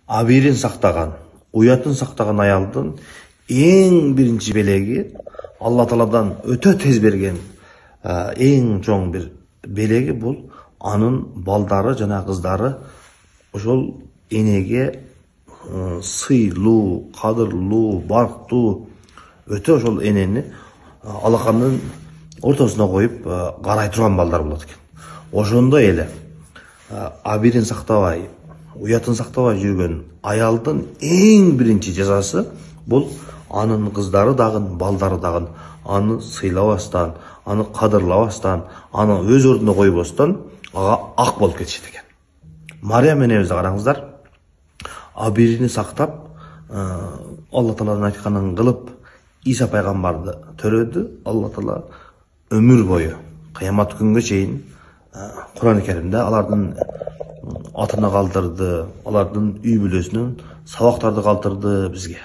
абийирин сактаган, уятын сактаган аялдын эң биринчи белеги Алла Тааладан өтө тез берген эң чоң бир белеги бул анын балдары жана кыздары ошол энеге сыйлуу, кадырлуу, барктуу, өтө ошол энени алакандын ортосуна коюп карай турган балдар болот экен. Ошондой эле абийирин сактабай, уятын сактабай жүргөн аялдын эң биринчи жазасы бул анын кыздары дагы, балдары дагы аны сыйлабастан, аны кадырлабастан, аны өз ордуна койбостон ага ак болуп кетишет экен. Мариям энебизди караңыздар, абийирини сактап, Алла Тааланын айтканын кылып, Иса пайгамбарды төрөдү. Алла Таала өмүр бою, кыямат күнгө чейин Кур'ан-ы Керимде алардын атына калтырды, алардын үй бүлөсүнөн сабактарды калтырды бизге.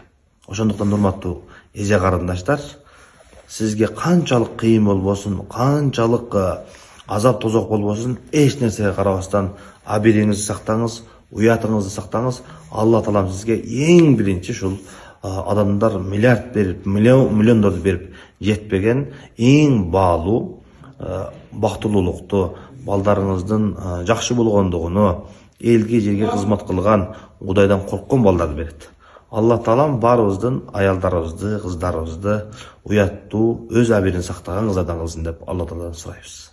Ошондуктан урматтуу эже карындаштар, сизге канчалык кыйын болбосун, канчалык азап тозок болбосун, эч нерсеге карабастан абийириңизди сактаңыз, уятыңызды сактаңыз. Алла Таалам сизге эң биринчи ушул адамдар миллиард берип, миллиондорду берип жетпеген эң баалуу бактылуулукту, балдарыңыздын жакшы болгондугуну, элге жерге кызмат кылган, Кудайдан корккон балдарды берет. Алла Таалам баарыбыздын аялдарыбызды, кыздарыбызды уяттуу, өз абийирин сактаган кыздардан кылсын деп Алла Тааладан сурайбыз.